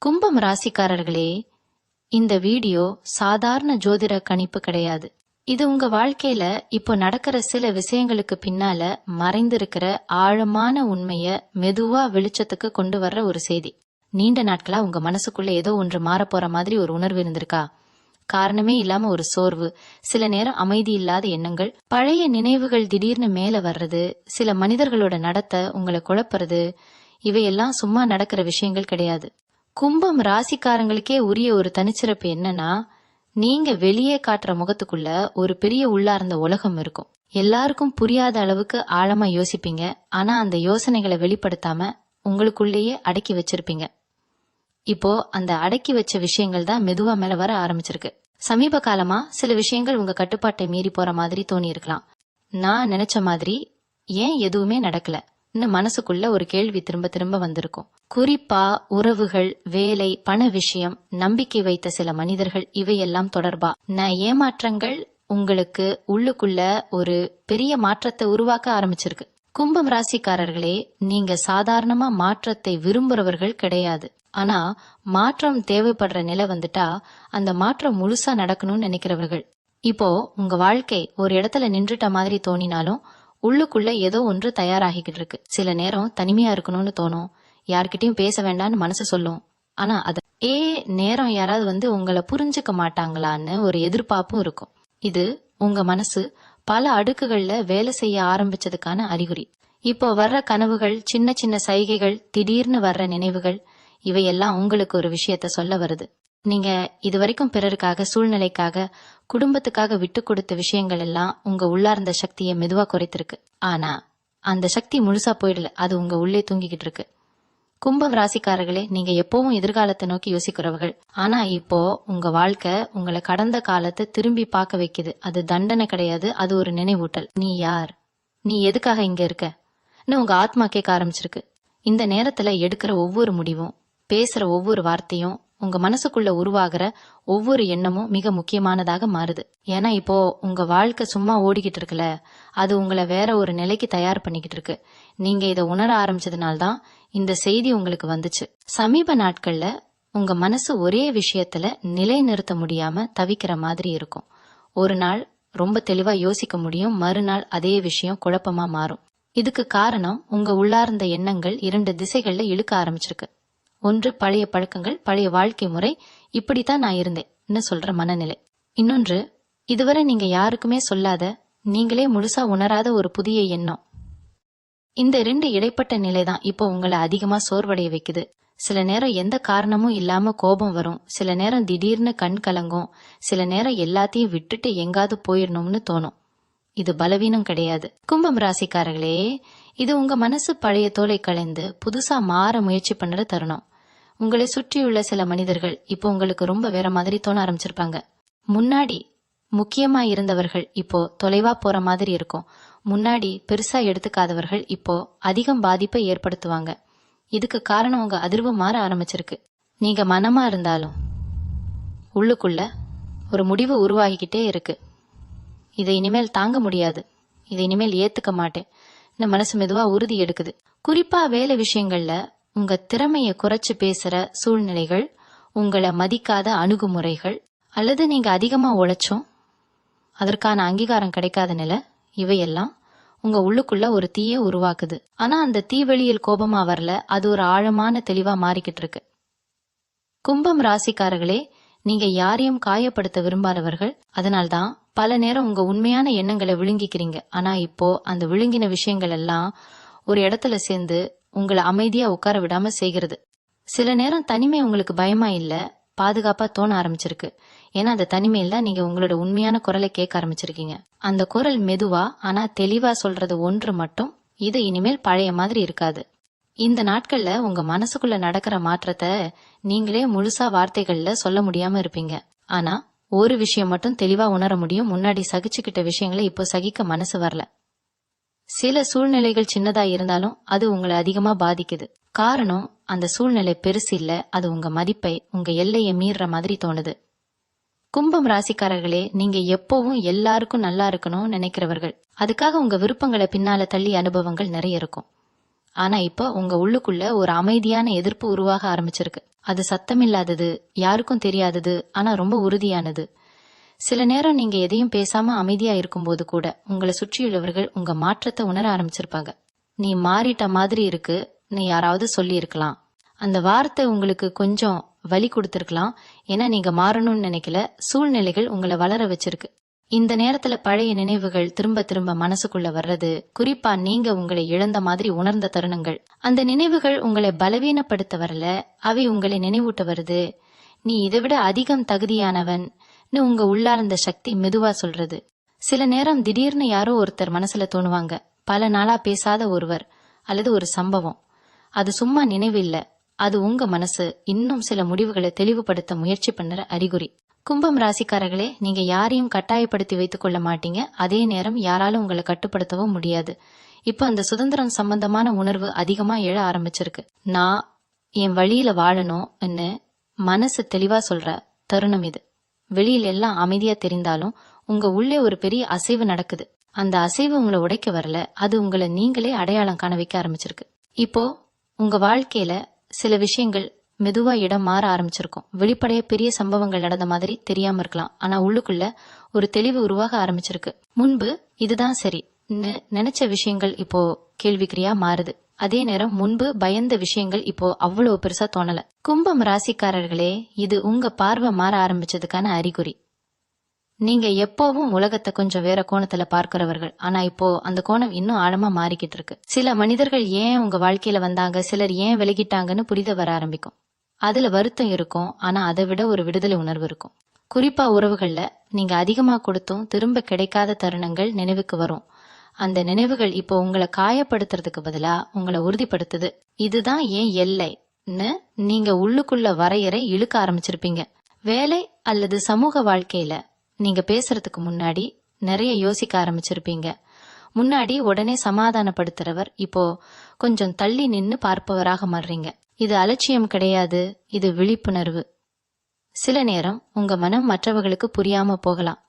கும்பம் ராசிக்காரர்களே, இந்த வீடியோ சாதாரண ஜோதிட கணிப்பு கிடையாது. இது உங்க வாழ்க்கையில இப்போ நடக்கிற சில விஷயங்களுக்கு பின்னால மறைந்திருக்கிற ஆழமான உண்மைய மெதுவா வெளிச்சத்துக்கு கொண்டு வர்ற ஒரு செய்தி. நீண்ட நாட்களா உங்க மனசுக்குள்ள ஏதோ ஒன்று மாறப்போற மாதிரி ஒரு உணர்வு இருந்திருக்கா? காரணமே இல்லாம ஒரு சோர்வு, சில நேரம் அமைதி இல்லாத எண்ணங்கள், பழைய நினைவுகள் திடீர்னு மேல வர்றது, சில மனிதர்களோட நடத்தை உங்களை குழப்புறது, இவையெல்லாம் சும்மா நடக்கிற விஷயங்கள் கிடையாது. கும்பம் ராசிக்காரங்களுக்கே உரிய ஒரு தனிச்சிறப்பு என்னன்னா, நீங்க வெளியே காட்டுற முகத்துக்குள்ள ஒரு பெரிய உள்ளார்ந்த உலகம் இருக்கும். எல்லாருக்கும் புரியாத அளவுக்கு ஆழமா யோசிப்பீங்க. ஆனா அந்த யோசனைகளை வெளிப்படுத்தாம உங்களுக்குள்ளேயே அடக்கி வச்சிருப்பீங்க. இப்போ அந்த அடக்கி வச்ச விஷயங்கள் தான் மெதுவா மேல வர ஆரம்பிச்சிருக்கு. சமீப காலமா சில விஷயங்கள் உங்க கட்டுப்பாட்டை மீறி போற மாதிரி தோணி இருக்கலாம். நான் நினைச்ச மாதிரி ஏன் எதுவுமே நடக்கல மனசுக்குள்ள ஒரு கேள்வி திரும்ப திரும்ப வந்திருக்கும். குறிப்பா உறவுகள், வேலை, பண விஷயம், நம்பிக்கை வைத்த சில மனிதர்கள், இவையெல்லாம் தொடர்பா ஏமாற்றங்கள் உங்களுக்கு உள்ளுக்குள்ள ஒரு பெரிய மாற்றத்தை உருவாக்க ஆரம்பிச்சிருக்கு. கும்பம் ராசிக்காரர்களே, நீங்க சாதாரணமா மாற்றத்தை விரும்புறவர்கள் கிடையாது. ஆனா மாற்றம் தேவைப்படுற நிலை வந்துட்டா அந்த மாற்றம் முழுசா நடக்கணும்னு நினைக்கிறவர்கள். இப்போ உங்க வாழ்க்கை ஒரு இடத்துல நின்றுட்ட மாதிரி தோணினாலும் உள்ளுக்குள்ள ஏதோ ஒன்று தயாராகிக்கிட்டு இருக்கு. சில நேரம் தனிமையா இருக்கணும்னு தோணும், யார்கிட்டயும் பேச வேண்டாம்னு மனசு சொல்லும். ஆனா அத நேரம் யாராவது உங்களை புரிஞ்சுக்க மாட்டாங்களான்னு ஒரு எதிர்பார்ப்பும் இருக்கும். இது உங்க மனசு பல அடுக்குகள்ல வேலை செய்ய ஆரம்பிச்சதுக்கான அறிகுறி. இப்போ வர்ற கனவுகள், சின்ன சின்ன சைகைகள், திடீர்னு வர்ற நினைவுகள், இவையெல்லாம் உங்களுக்கு ஒரு விஷயத்த சொல்ல வருது. நீங்க இதுவரைக்கும் பிறருக்காக, சூழ்நிலைக்காக, குடும்பத்துக்காக விட்டு கொடுத்த விஷயங்கள் எல்லாம் உங்க உள்ளார்ந்த சக்தியை மெதுவா குறைத்திருக்கு. ஆனா அந்த சக்தி முழுசா போயிடல, அது உங்க உள்ளே தூங்கிக்கிட்டு இருக்கு. கும்பம் ராசிக்காரர்களே, நீங்க எப்பவும் எதிர்காலத்தை நோக்கி யோசிக்கிறவர்கள். ஆனா இப்போ உங்க வாழ்க்கை உங்களை கடந்த காலத்தை திரும்பி பார்க்க வைக்குது. அது தண்டனை கிடையாது, அது ஒரு நினைவூட்டல். நீ யார், நீ எதுக்காக இங்க இருக்க உங்க ஆத்மா கேட்க ஆரம்பிச்சிருக்கு. இந்த நேரத்துல எடுக்கிற ஒவ்வொரு முடிவும், பேசுற ஒவ்வொரு வார்த்தையும், உங்க மனசுக்குள்ள உருவாகிற ஒவ்வொரு எண்ணமும் மிக முக்கியமானதாக மாறுது. ஏன்னா இப்போ உங்க வாழ்க்கை சும்மா ஓடிக்கிட்டு இருக்குல்ல, அது உங்களை வேற ஒரு நிலைக்கு தயார் பண்ணிக்கிட்டு இருக்கு. நீங்க இதை உணர ஆரம்பிச்சதுனால்தான் இந்த செய்தி உங்களுக்கு வந்துச்சு. சமீப நாட்கள்ல உங்க மனசு ஒரே விஷயத்துல நிலை நிறுத்த முடியாம தவிக்கிற மாதிரி இருக்கும். ஒரு நாள் ரொம்ப தெளிவா யோசிக்க முடியும், மறுநாள் அதே விஷயம் குழப்பமா மாறும். இதுக்கு காரணம் உங்க உள்ளார்ந்த எண்ணங்கள் இரண்டு திசைகள்ல இழுக்க ஆரம்பிச்சிருக்கு. ஒன்று பழைய பழக்கங்கள், பழைய வாழ்க்கை முறை, இப்படித்தான் நான் இருந்தேன்னு சொல்ற மனநிலை. இன்னொன்று இதுவரை நீங்க யாருக்குமே சொல்லாத, நீங்களே முழுசா உணராத ஒரு புதிய எண்ணம். இந்த ரெண்டு இடைப்பட்ட நிலைதான் இப்போ உங்களை அதிகமா சோர்வடைய வைக்குது. சில நேரம் எந்த காரணமும் இல்லாம கோபம் வரும், சில நேரம் திடீர்னு கண் கலங்கும், சில நேரம் எல்லாத்தையும் விட்டுட்டு எங்காவது போயிடணும்னு தோணும். இது பலவீனம் கிடையாது. கும்பம் ராசிக்காரர்களே, இது உங்க மனசு பழைய தோலை களைந்து புதுசா மாற முயற்சி பண்ணுற தருணம். உங்களை சுற்றியுள்ள சில மனிதர்கள் இப்போ உங்களுக்கு ரொம்ப வேற மாதிரி தோண ஆரம்பிச்சிருப்பாங்க. முன்னாடி முக்கியமா இருந்தவர்கள் இப்போ தொலைவா போற மாதிரி இருக்கும். முன்னாடி பெருசா எடுத்துக்காதவர்கள் இப்போ அதிகம் பாதிப்பை ஏற்படுத்துவாங்க. இதுக்கு காரணம் உங்க அதிர்வு மாற ஆரம்பிச்சிருக்கு. நீங்க மனமா இருந்தாலும் உள்ளுக்குள்ள ஒரு முடிவு உருவாகிக்கிட்டே இருக்கு. இதை இனிமேல் தாங்க முடியாது, இதை இனிமேல் ஏத்துக்க மாட்டேன், இந்த மனசு மெதுவா உறுதி எடுக்குது. குறிப்பா வேலை விஷயங்கள்ல உங்க திறமைய குறைச்சு பேசுற சூழ்நிலைகள், உங்களை மதிக்காத அணுகுமுறைகள், அல்லது நீங்க அதிகமா உழைச்சும் அதற்கான அங்கீகாரம் கிடைக்காத நிலை, இவையெல்லாம் உங்க உள்ளுக்குள்ள ஒரு தீய உருவாக்குது. ஆனா அந்த தீவெளியில் கோபமா வரல, அது ஒரு ஆழமான தெளிவா மாறிக்கிட்டு இருக்கு. கும்பம் ராசிக்காரர்களே, நீங்க யாரையும் காயப்படுத்த விரும்பாதவர்கள். அதனால்தான் பல நேரம் உங்க உண்மையான எண்ணங்களை விழுங்கிக்கிறீங்க. ஆனா இப்போ அந்த விழுங்கின விஷயங்கள் எல்லாம் ஒரு இடத்துல சேர்ந்து உங்களை அமைதியா உட்கார விடாம செய்கிறது. சில நேரம் தனிமை உங்களுக்கு பயமா இல்ல, பாதுகாப்பா தோண ஆரம்பிச்சிருக்கு. ஏன்னா அந்த தனிமையில தான் நீங்க உங்களோட உண்மையான குரலை கேட்க ஆரம்பிச்சிருக்கீங்க. அந்த குரல் மெதுவா ஆனா தெளிவா சொல்றது ஒன்று மட்டும், இது இனிமேல் பழைய மாதிரி இருக்காது. இந்த நாட்கள்ல உங்க மனசுக்குள்ள நடக்கிற மாற்றத்தை நீங்களே முழுசா வார்த்தைகள்ல சொல்ல முடியாம இருப்பீங்க. ஆனா ஒரு விஷயம் மட்டும் தெளிவா உணர முடியும், முன்னாடி சகிச்சுக்கிட்ட விஷயங்களை இப்போ சகிக்க மனசு வரல. சில சூழ்நிலைகள் சின்னதா இருந்தாலும் அது உங்களை அதிகமா பாதிக்குது. காரணம் அந்த சூழ்நிலை பெருசு இல்ல, அது உங்க மதிப்பை, உங்க எல்லையை மீறுற மாதிரி தோணுது. கும்பம் ராசிக்காரர்களே, நீங்க எப்பவும் எல்லாருக்கும் நல்லா இருக்கணும்னு நினைக்கிறவர்கள். அதுக்காக உங்க விருப்பங்களை பின்னால தள்ளி அனுபவங்கள் நிறைய இருக்கும். ஆனா இப்ப உங்க உள்ளுக்குள்ள ஒரு அமைதியான எதிர்ப்பு உருவாக ஆரம்பிச்சிருக்கு. அது சத்தமில்லாதது, யாருக்கும் தெரியாதது, ஆனா ரொம்ப உறுதியானது. சில நேரம் நீங்க எதையும் பேசாம அமைதியா இருக்கும்போது கூட உங்களை சுற்றியுள்ளவர்கள் உங்க மாற்றத்தை உணர ஆரம்பிச்சிருப்பாங்க. நீ மாறிட்ட மாதிரி இருக்கு, நீ யாராவது சொல்லி இருக்கலாம். அந்த வார்த்தை உங்களுக்கு கொஞ்சம் வலி கொடுத்திருக்கலாம். ஏன்னா நீங்க மாறணும்னு நினைக்கல, சூழ்நிலைகள் உங்களை வளர வச்சிருக்கு. இந்த நேரத்துல பழைய நினைவுகள் திரும்ப திரும்ப மனசுக்குள்ள வர்றது, குறிப்பா நீங்க உங்களை இழந்த மாதிரி உணர்ந்த தருணங்கள். அந்த நினைவுகள் உங்களை பலவீனப்படுத்த வரல, அவை உங்களை நினைவூட்ட வருது. நீ இதை விட அதிகம் தகுதியானவன் உங்க உள்ளார்ந்த சக்தி மெதுவா சொல்றது. சில நேரம் திடீர்னு யாரோ ஒருத்தர் மனசுல தோணுவாங்க, பல நாளா பேசாத ஒருவர் அல்லது ஒரு சம்பவம். அது சும்மா நினைவு இல்ல, அது உங்க மனசு இன்னும் சில முடிவுகளை தெளிவுபடுத்த முயற்சி பண்ணுற அறிகுறி. கும்பம் ராசிக்காரர்களே, நீங்க யாரையும் கட்டாயப்படுத்தி வைத்துக் கொள்ள மாட்டீங்க, அதே நேரம் யாராலும் உங்களை கட்டுப்படுத்தவும் முடியாது. இப்ப அந்த சுதந்திரம் சம்பந்தமான உணர்வு அதிகமா எழ ஆரம்பிச்சிருக்கு. நான் என் வழியில வாழணும்னு மனசு தெளிவா சொல்ற தருணம் இது. வெளியில எல்லாம் அமைதியா தெரிந்தாலும் உங்க உள்ளே ஒரு பெரிய அசைவு நடக்குது. அந்த அசைவு உங்களை உடைக்க வரல, அது உங்களை நீங்களே அடையாளம் காண வைக்க ஆரம்பிச்சிருக்கு. இப்போ உங்க வாழ்க்கையில சில விஷயங்கள் மெதுவா இடம் மாற ஆரம்பிச்சிருக்கும். வெளிப்படைய பெரிய சம்பவங்கள் நடந்த மாதிரி தெரியாம இருக்கலாம், ஆனா உள்ளுக்குள்ள ஒரு தெளிவு உருவாக ஆரம்பிச்சிருக்கு. முன்பு இதுதான் சரி நினைச்ச விஷயங்கள் இப்போ கேள்விக்குறியா மாறுது. அதே நேரம் முன்பு பயந்த விஷயங்கள் இப்போ அவ்வளவு பெருசா தோணல. கும்பம் ராசிக்காரர்களே, இது உங்க பார்வை மாற ஆரம்பிச்சதுக்கான அறிகுறி. நீங்க எப்பவும் உலகத்தை கொஞ்சம் வேற கோணத்துல பார்க்கிறவர்கள், ஆனா இப்போ அந்த கோணம் இன்னும் ஆழமா மாறிக்கிட்டு இருக்கு. சில மனிதர்கள் ஏன் உங்க வாழ்க்கையில வந்தாங்க, சிலர் ஏன் விலகிட்டாங்கன்னு புரித வர ஆரம்பிக்கும். அதுல வருத்தம் இருக்கும், ஆனா அதை விட ஒரு விடுதலை உணர்வு இருக்கும். குறிப்பா உறவுகள்ல நீங்க அதிகமா கொடுத்தும் திரும்ப கிடைக்காத தருணங்கள் நினைவுக்கு வரும். அந்த நினைவுகள் இப்போ உங்களை காயப்படுத்துறதுக்கு பதிலா உங்களை உறுதிப்படுத்துது. இதுதான் ஏன் எல்லைன்னு நீங்க உள்ளுக்குள்ள வரையறை இழுக்க ஆரம்பிச்சிருப்பீங்க. வேலை அல்லது சமூக வாழ்க்கையில நீங்க பேசுறதுக்கு முன்னாடி நிறைய யோசிக்க ஆரம்பிச்சிருப்பீங்க. முன்னாடி உடனே சமாதானப்படுத்துறவர் இப்போ கொஞ்சம் தள்ளி நின்னு பார்ப்பவராக மாறுறீங்க. இது அலட்சியம் கிடையாது, இது விழிப்புணர்வு. சில நேரம் உங்க மனம் மற்றவர்களுக்கு புரியாம போகலாம்.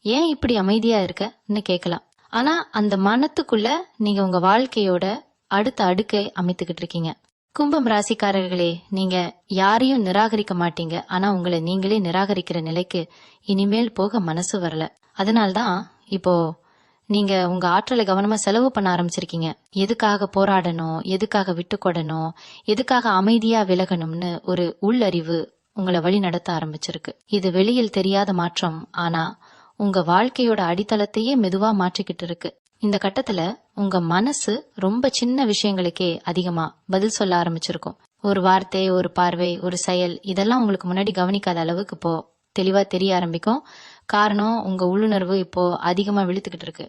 ஏன் இப்படி அமைதியா இருக்கன்னு கேட்கலாம். ஆனா அந்த மனத்துக்குள்ள நீங்க உங்க வாழ்க்கையோட அடுத்த அடுக்கை அமைத்துக்கிட்டு இருக்கீங்க. கும்பம் ராசிக்காரர்களே, நீங்க யாரையும் நிராகரிக்க மாட்டீங்க, ஆனா உங்களை நீங்களே நிராகரிக்கிற நிலைக்கு இனிமேல் போக மனசு வரல. அதனால்தான் இப்போ நீங்க உங்க ஆற்றலை கவனமா செலவு பண்ண ஆரம்பிச்சிருக்கீங்க. எதுக்காக போராடணும், எதுக்காக விட்டு கொடணும், எதுக்காக அமைதியா விலகணும்னு ஒரு உள்ளறிவு உங்களை வழி நடத்த ஆரம்பிச்சிருக்கு. இது வெளியில் தெரியாத மாற்றம், ஆனா உங்க வாழ்க்கையோட அடித்தளத்தையே மெதுவா மாற்றிக்கிட்டு இருக்கு. இந்த கட்டத்துல உங்க மனசு ரொம்ப சின்ன விஷயங்களுக்கே அதிகமா பதில் சொல்ல ஆரம்பிச்சிருக்கும். ஒரு வார்த்தை, ஒரு பார்வை, ஒரு செயல், இதெல்லாம் உங்களுக்கு முன்னாடி கவனிக்காத அளவுக்கு இப்போ தெளிவா தெரிய ஆரம்பிக்கும். காரணம், உங்க உள்ளுணர்வு இப்போ அதிகமா விழுத்துக்கிட்டு இருக்கு.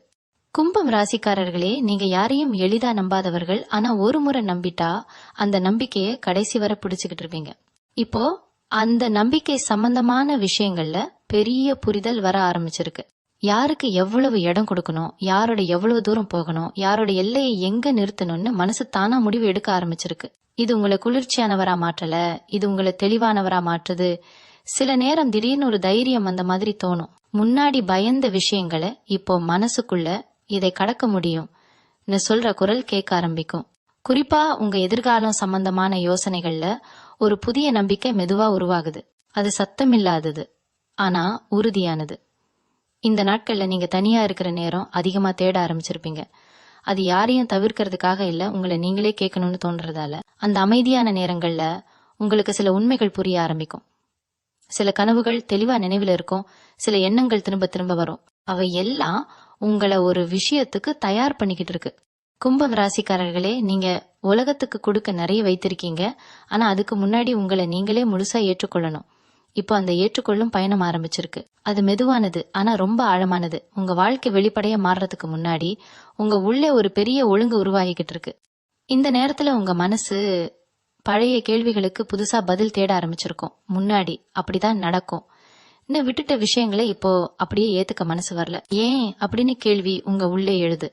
கும்பம் ராசிக்காரர்களே, நீங்க யாரையும் எளிதா நம்பாதவர்கள், ஆனா ஒரு முறை நம்பிட்டா அந்த நம்பிக்கையை கடைசி வரை பிடிச்சுக்கிட்டு இருப்பீங்க. இப்போ அந்த நம்பிக்கை சம்பந்தமான விஷயங்கள்ல பெரிய புரிதல் வர ஆரம்பிச்சிருக்கு. யாருக்கு எவ்வளவு இடம் கொடுக்கணும், யாரோட எவ்வளவு தூரம் போகணும், யாரோட எல்லையை எங்க நிறுத்தணும்னு மனசு தானா முடிவு எடுக்க ஆரம்பிச்சிருக்கு. இது உங்களை குளிர்ச்சியானவரா மாற்றல, இது உங்களை தெளிவானவரா மாற்றுது. சில நேரம் திடீர்னு ஒரு தைரியம் அந்த மாதிரி தோணும். முன்னாடி பயந்த விஷயங்களை இப்போ மனசுக்குள்ள இதை கடக்க முடியும் சொல்ற குரல் கேட்க ஆரம்பிக்கும். குறிப்பா உங்க எதிர்காலம் சம்பந்தமான யோசனைகள்ல ஒரு புதிய நம்பிக்கை மெதுவா உருவாகுது. அது சத்தமில்லாதது, ஆனா உறுதியானது. இந்த நாட்கள்ல நீங்க தனியா இருக்கிற நேரம் அதிகமா தேட ஆரம்பிச்சிருப்பீங்க. அது யாரையும் தவிர்க்கிறதுக்காக இல்ல, உங்களை நீங்களே கேட்கணும்னு தோன்றதால. அந்த அமைதியான நேரங்கள்ல உங்களுக்கு சில உண்மைகள் புரிய ஆரம்பிக்கும். சில கனவுகள் தெளிவா நினைவில் இருக்கும், சில எண்ணங்கள் திரும்ப திரும்ப வரும். அவை எல்லாம் உங்களை ஒரு விஷயத்துக்கு தயார் பண்ணிக்கிட்டு இருக்கு. கும்பம் ராசிக்காரர்களே, நீங்க உலகத்துக்கு கொடுக்க நிறைய வைத்திருக்கீங்க, ஆனா அதுக்கு முன்னாடி உங்களை நீங்களே முழுசா ஏற்றுக்கொள்ளணும். இப்போ அந்த ஏற்றுக்கொள்ளும் பயணம் ஆரம்பிச்சிருக்கு. அது மெதுவானது, ஆனா ரொம்ப ஆழமானது. உங்க வாழ்க்கை வெளிப்படைய மாறுறதுக்கு முன்னாடி உங்க உள்ளே ஒரு பெரிய ஒழுங்கு உருவாகிக்கிட்டு இருக்கு. இந்த நேரத்துல உங்க மனசு பழைய கேள்விகளுக்கு புதுசா பதில் தேட ஆரம்பிச்சிருக்கும். முன்னாடி அப்படிதான் நடக்கும் இன்னும் விட்டுட்ட விஷயங்களை இப்போ அப்படியே ஏத்துக்க மனசு வரல. ஏன் அப்படின்னு கேள்வி உங்க உள்ளே எழுது.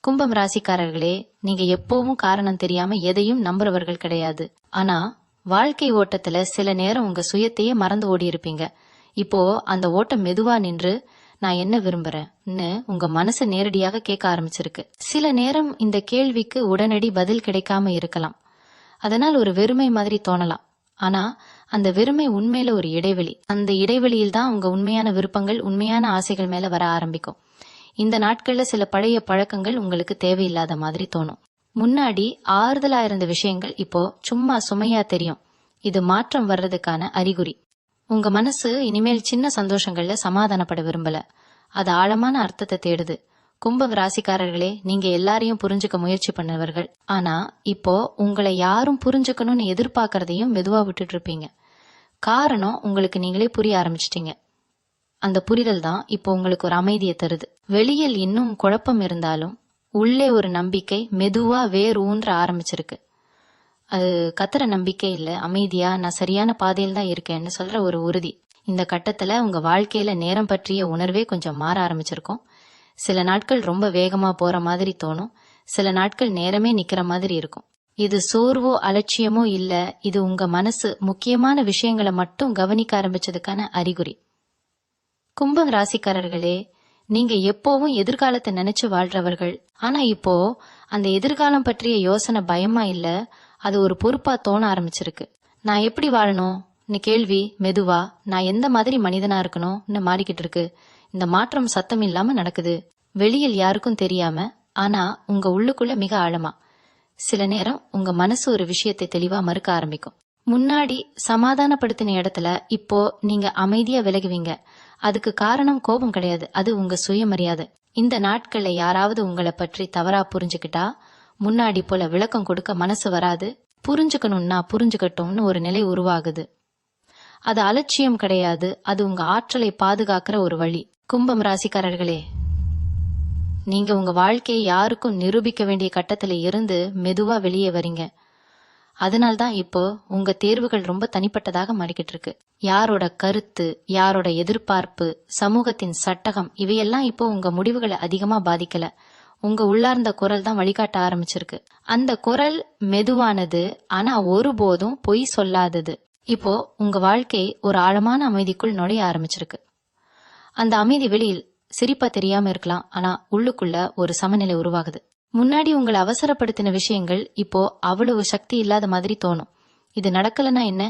கும்பம் ராசிக்காரர்களே, நீங்க எப்பவும் காரணம் தெரியாம எதையும் நம்புறவர்கள் கிடையாது. ஆனா வாழ்க்கை ஓட்டத்துல சில நேரம் உங்க சுயத்தையே மறந்து ஓடி இருப்பீங்க. இப்போ அந்த ஓட்டம் மெதுவா நின்று நான் என்ன விரும்புறேன்னு உங்க மனசு நேரடியாக கேட்க ஆரம்பிச்சிருக்கு. சில நேரம் இந்த கேள்விக்கு உடனடி பதில் கிடைக்காம இருக்கலாம். அதனால் ஒரு வெறுமை மாதிரி தோணலாம். ஆனா அந்த வெறுமை உண்மையில ஒரு இடைவெளி. அந்த இடைவெளியில் தான் உங்க உண்மையான விருப்பங்கள், உண்மையான ஆசைகள் மேல வர ஆரம்பிக்கும். இந்த நாட்கள்ல சில பழைய பழக்கங்கள் உங்களுக்கு தேவையில்லாத மாதிரி தோணும். முன்னாடி ஆறுதலா இருந்த விஷயங்கள் இப்போ சும்மா சுமையா தெரியும். இது மாற்றம் வர்றதுக்கான அறிகுறி. உங்க மனசு இனிமேல் சின்ன சந்தோஷங்கள்ல சமாதானப்பட விரும்பல. அது ஆழமான அர்த்தத்தை தேடுது. கும்பம் ராசிக்காரர்களே, நீங்க எல்லாரையும் புரிஞ்சுக்க முயற்சி பண்ணவர்கள். ஆனா இப்போ உங்களை யாரும் புரிஞ்சுக்கணும்னு எதிர்பார்க்கறதையும் மெதுவா விட்டுட்டு இருப்பீங்க. காரணம், உங்களுக்கு நீங்களே புரிய ஆரம்பிச்சிட்டீங்க. அந்த புரிதல் தான் இப்போ உங்களுக்கு ஒரு அமைதியை தருது. வெளியில் இன்னும் குழப்பம் இருந்தாலும் உள்ளே ஒரு நம்பிக்கை மெதுவா வேர் ஊன்ற ஆரம்பிச்சிருக்கு. அது கத்துற நம்பிக்கை இல்ல, அமைதியா நான் சரியான பாதையில் தான் இருக்கேன்னு சொல்ற ஒரு உறுதி. இந்த கட்டத்துல உங்க வாழ்க்கையில நேரம் பற்றிய உணர்வே கொஞ்சம் மாற ஆரம்பிச்சிருக்கும். சில நாட்கள் ரொம்ப வேகமா போற மாதிரி தோணும். சில நாட்கள் நேரமே நிக்கிற மாதிரி இருக்கும். இது சோர்வோ அலட்சியமோ இல்ல, இது உங்க மனசு முக்கியமான விஷயங்களை மட்டும் கவனிக்க ஆரம்பிச்சதுக்கான அறிகுறி. கும்பம் ராசிக்காரர்களே, நீங்க எப்போவும் எதிர்காலத்தை நினைச்சு வாழ்றவர்கள். ஆனா இப்போ அந்த எதிர்காலம் பற்றிய யோசனை பயமா இல்ல, அது ஒரு பொறுப்பா தோண ஆரம்பிச்சிருக்கு. நான் எப்படி வாழணும் கேள்வி மெதுவா நான் எந்த மாதிரி மனிதனா இருக்கணும்னு மாறிக்கிட்டு இருக்கு. இந்த மாற்றம் சத்தம் இல்லாம நடக்குது, வெளியில் யாருக்கும் தெரியாம, ஆனா உங்க உள்ளுக்குள்ள மிக ஆழமா. சில நேரம் உங்க மனசு ஒரு விஷயத்தை தெளிவா மறுக்க ஆரம்பிக்கும். முன்னாடி சமாதானப்படுத்தின இடத்துல இப்போ நீங்க அமைதியா விலகுவீங்க. அதுக்கு காரணம் கோபம் கிடையாது, அது உங்க சுயமரியாதை. இந்த நாட்கள்ல யாராவது உங்களை பற்றி தவறா புரிஞ்சுக்கிட்டா முன்னாடி போல விளக்கம் கொடுக்க மனசு வராது. புரிஞ்சுக்கணும்னா புரிஞ்சுக்கட்டும்னு ஒரு நிலை உருவாகுது. அது அலட்சியம் கிடையாது, அது உங்க ஆற்றலை பாதுகாக்கிற ஒரு வழி. கும்பம் ராசிக்காரர்களே, நீங்க உங்க வாழ்க்கையை யாருக்கும் நிரூபிக்க வேண்டிய கட்டத்துல இருந்து மெதுவா வெளியே வரீங்க. அதனால்தான் இப்போ உங்க தேர்வுகள் ரொம்ப தனிப்பட்டதாக மாறிக்கிட்டு இருக்கு. யாரோட கருத்து, யாரோட எதிர்பார்ப்பு, சமூகத்தின் சட்டகம், இவையெல்லாம் இப்போ உங்க முடிவுகளை அதிகமா பாதிக்கல. உங்க உள்ளார்ந்த குரல் தான் வழிகாட்ட ஆரம்பிச்சிருக்கு. அந்த குரல் மெதுவானது, ஆனா ஒருபோதும் பொய் சொல்லாதது. இப்போ உங்க வாழ்க்கை ஒரு ஆழமான அமைதிக்குள் நுழைய ஆரம்பிச்சிருக்கு. அந்த அமைதி வெளியில் சிரிப்பா தெரியாம இருக்கலாம், ஆனா உள்ளுக்குள்ள ஒரு சமநிலை உருவாகுது. முன்னாடி உங்களை அவசரப்படுத்தின விஷயங்கள் இப்போ அவ்வளவு சக்தி இல்லாத மாதிரி தோணும். இது நடக்கலன்னா என்ன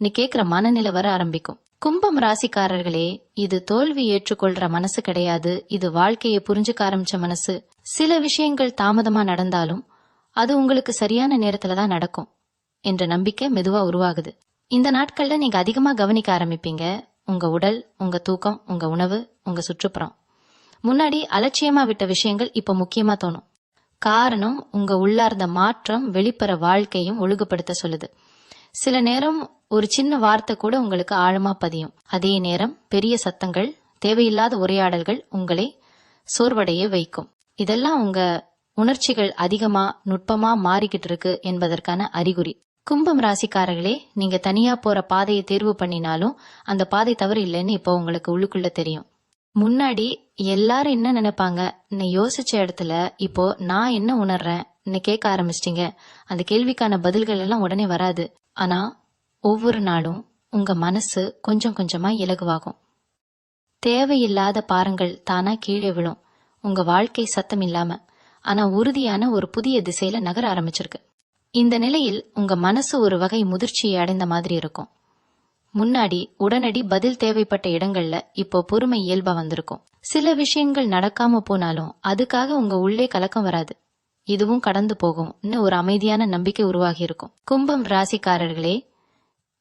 நீ கேக்குற மனநிலை வர ஆரம்பிக்கும். கும்பம் ராசிக்காரர்களே, இது தோல்வி ஏற்றுக்கொள்ற மனசு கிடையாது, இது வாழ்க்கையை புரிஞ்சுக்க ஆரம்பிச்ச மனசு. சில விஷயங்கள் தாமதமா நடந்தாலும் அது உங்களுக்கு சரியான நேரத்துல தான் நடக்கும் என்ற நம்பிக்கை மெதுவா உருவாகுது. இந்த நாட்கள்ல நீங்க அதிகமா கவனிக்க ஆரம்பிப்பீங்க. உங்க உடல், உங்க தூக்கம், உங்க உணவு, உங்க சுற்றுப்புறம். முன்னாடி அலட்சியமா விட்ட விஷயங்கள் இப்ப முக்கியமா தோணும். காரணம், உங்க உள்ளார்ந்த மாற்றம் வெளிப்புற வாழ்க்கையும் ஒழுங்குபடுத்த சொல்லுது. சில நேரம் ஒரு சின்ன வார்த்தை கூட உங்களுக்கு ஆழமா பதியும். அதே நேரம் பெரிய சத்தங்கள், தேவையில்லாத உரையாடல்கள் உங்களை சோர்வடைய வைக்கும். இதெல்லாம் உங்க உணர்ச்சிகள் அதிகமா நுட்பமா மாறிக்கிட்டு இருக்கு என்பதற்கான அறிகுறி. கும்பம் ராசிக்காரர்களே, நீங்க தனியா போற பாதையை தேர்வு பண்ணினாலும் அந்த பாதை தவறு இல்லைன்னு இப்போ உங்களுக்கு உள்ளுக்குள்ள தெரியும். முன்னாடி எல்லாரும் என்ன நினைப்பாங்க யோசிச்ச இடத்துல இப்போ நான் என்ன உணர்றேன் கேட்க ஆரம்பிச்சிட்டீங்க. அந்த கேள்விக்கான பதில்கள் எல்லாம் உடனே வராது. ஆனா ஒவ்வொரு நாளும் உங்க மனசு கொஞ்சம் கொஞ்சமா இலகுவாகும். தேவையில்லாத பாரங்கள் தானா கீழே விழும். உங்க வாழ்க்கை சத்தம் இல்லாம, ஆனா உறுதியான ஒரு புதிய திசையில நகர ஆரம்பிச்சிருக்கு. இந்த நிலையில் உங்க மனசு ஒரு வகை முதிர்ச்சியை அடைந்த மாதிரி இருக்கும். முன்னாடி உடனடி பதில் தேவைப்பட்ட இடங்கள்ல இப்போ பொறுமை இயல்பா வந்திருக்கும். சில விஷயங்கள் நடக்காம போனாலும் அதுக்காக உங்க உள்ளே கலக்கம் வராது. இதுவும் கடந்து போகும் ஒரு அமைதியான நம்பிக்கை உருவாகி இருக்கும். கும்பம் ராசிக்காரர்களே,